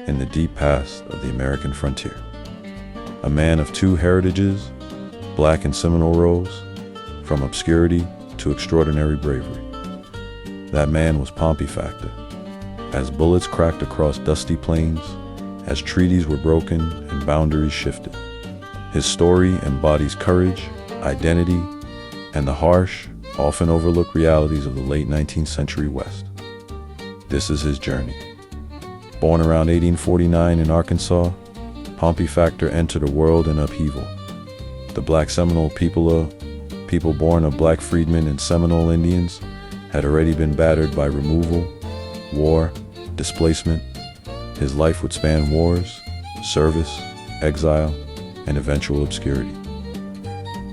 in the deep past of the American frontier. A man of two heritages, Black and Seminole rose, from obscurity to extraordinary bravery. That man was Pompey Factor. As bullets cracked across dusty plains, as treaties were broken and boundaries shifted, his story embodies courage, identity, and the harsh, often overlooked realities of the late 19th century West. This is his journey. Born around 1849 in Arkansas, Pompey Factor entered a world in upheaval. The Black Seminole people born of Black freedmen and Seminole Indians, had already been battered by removal, war, displacement. His life would span wars, service, exile, and eventual obscurity.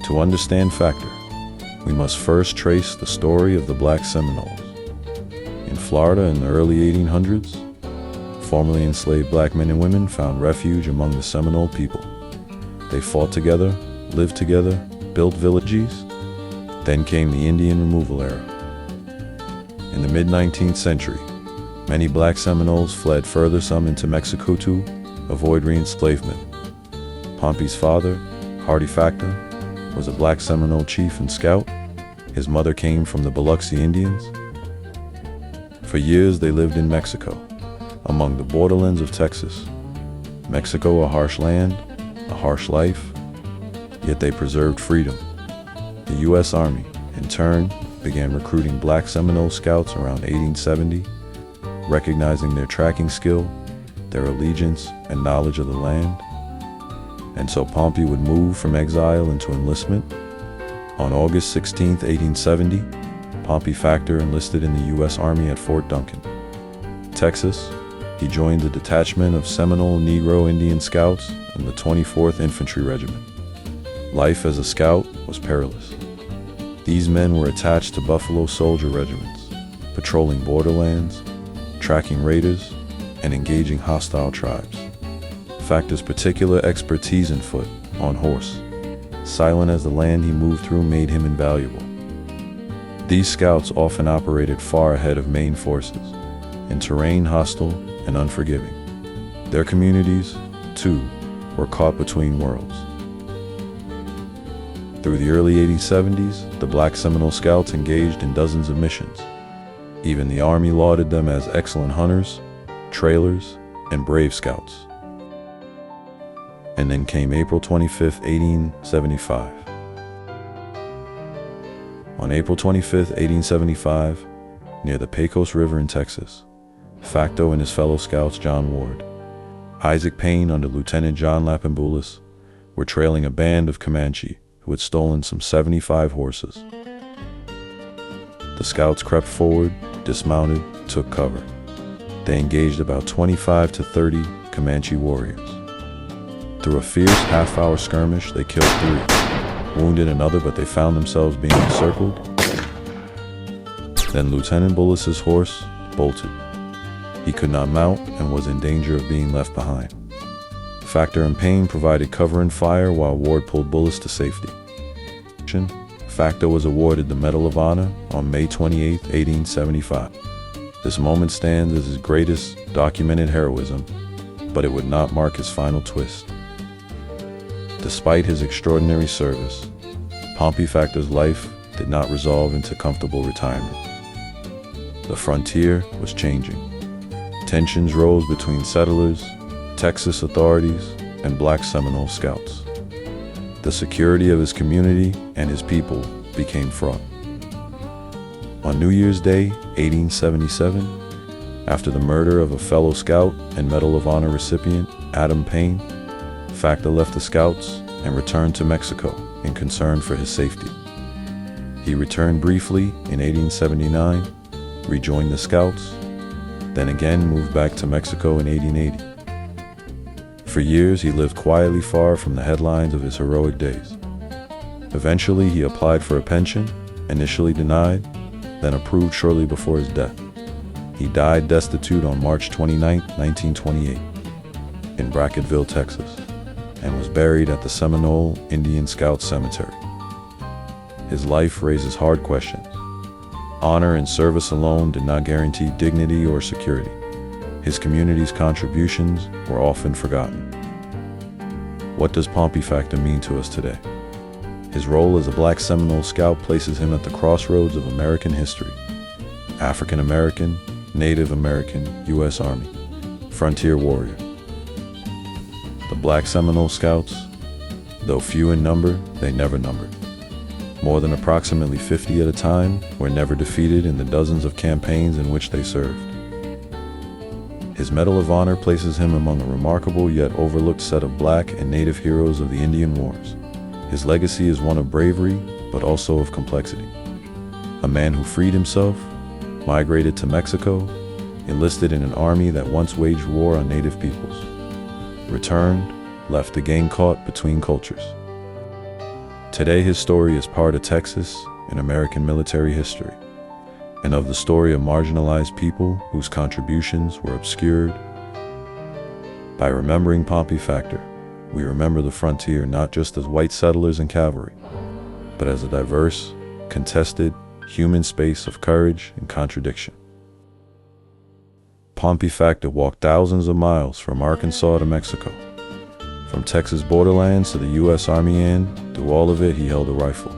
To understand Factor, we must first trace the story of the Black Seminoles. In Florida in the early 1800s, formerly enslaved Black men and women found refuge among the Seminole people. They fought together, lived together, built villages. Then came the Indian removal era. In the mid-19th century, many Black Seminoles fled further, some into Mexico to avoid re-enslavement. Pompey's father, Hardy Factor, was a Black Seminole chief and scout. His mother came from the Biloxi Indians. For years they lived in Mexico, among the borderlands of Texas. Mexico, a harsh land, a harsh life, yet they preserved freedom. The U.S. Army, in turn, began recruiting Black Seminole scouts around 1870, recognizing their tracking skill, their allegiance, and knowledge of the land. And so Pompey would move from exile into enlistment. On August 16, 1870, Pompey Factor enlisted in the U.S. Army at Fort Duncan, Texas. He joined the detachment of Seminole Negro Indian Scouts in the 24th Infantry Regiment. Life as a scout was perilous. These men were attached to Buffalo Soldier regiments, patrolling borderlands, tracking raiders, and engaging hostile tribes. Factor's particular expertise in foot, on horse, silent as the land he moved through, made him invaluable. These scouts often operated far ahead of main forces, in terrain hostile and unforgiving. Their communities, too, were caught between worlds. Through the early 1870s, the Black Seminole Scouts engaged in dozens of missions. Even the Army lauded them as excellent hunters, trailers, and brave scouts. And then came April 25, 1875. On April 25, 1875, near the Pecos River in Texas, Facto and his fellow scouts John Ward, Isaac Payne under Lieutenant John Lapamboulis, were trailing a band of Comanche who had stolen some 75 horses. The scouts crept forward, dismounted, took cover. They engaged about 25 to 30 Comanche warriors. Through a fierce half-hour skirmish, they killed 3, wounded another, but they found themselves being encircled. Then Lieutenant Bullis's horse bolted. He could not mount and was in danger of being left behind. Factor and Payne provided cover and fire while Ward pulled Bullis to safety. Factor was awarded the Medal of Honor on May 28, 1875. This moment stands as his greatest documented heroism, but it would not mark his final twist. Despite his extraordinary service, Pompey Factor's life did not resolve into comfortable retirement. The frontier was changing. Tensions rose between settlers, Texas authorities, and Black Seminole scouts. The security of his community and his people became fraught. On New Year's Day, 1877, after the murder of a fellow scout and Medal of Honor recipient, Adam Payne, Factor left the scouts and returned to Mexico in concern for his safety. He returned briefly in 1879, rejoined the scouts, then again moved back to Mexico in 1880. For years, he lived quietly far from the headlines of his heroic days. Eventually, he applied for a pension, initially denied, then approved shortly before his death. He died destitute on March 29, 1928, in Bracketville, Texas, and was buried at the Seminole Indian Scout Cemetery. His life raises hard questions. Honor and service alone did not guarantee dignity or security. His community's contributions were often forgotten. What does Pompey Factor mean to us today? His role as a Black Seminole scout places him at the crossroads of American history. African American, Native American, U.S. Army, frontier warrior. The Black Seminole Scouts, though few in number, they never numbered. More than approximately 50 at a time, were never defeated in the dozens of campaigns in which they served. His Medal of Honor places him among a remarkable yet overlooked set of Black and Native heroes of the Indian Wars. His legacy is one of bravery, but also of complexity. A man who freed himself, migrated to Mexico, enlisted in an army that once waged war on Native peoples, returned, left the gang caught between cultures. Today his story is part of Texas and American military history, and of the story of marginalized people whose contributions were obscured. By remembering Pompey Factor, we remember the frontier not just as white settlers and cavalry, but as a diverse, contested, human space of courage and contradiction. Pompey Factor walked thousands of miles from Arkansas to Mexico, from Texas borderlands to the U.S. Army, and through all of it he held a rifle,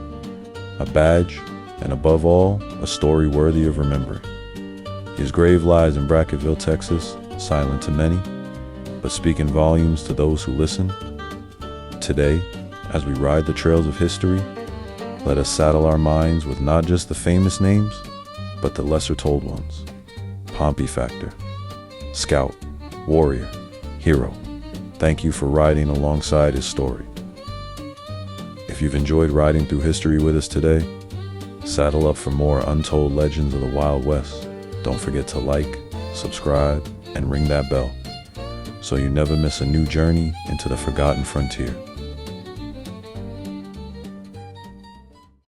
a badge, and above all, a story worthy of remembering. His grave lies in Brackettville, Texas, silent to many, but speaking volumes to those who listen. Today, as we ride the trails of history, let us saddle our minds with not just the famous names, but the lesser told ones. Pompey Factor, scout, warrior, hero. Thank you for riding alongside his story. If you've enjoyed riding through history with us today, saddle up for more untold legends of the Wild West. Don't forget to like, subscribe, and ring that bell so you never miss a new journey into the forgotten frontier.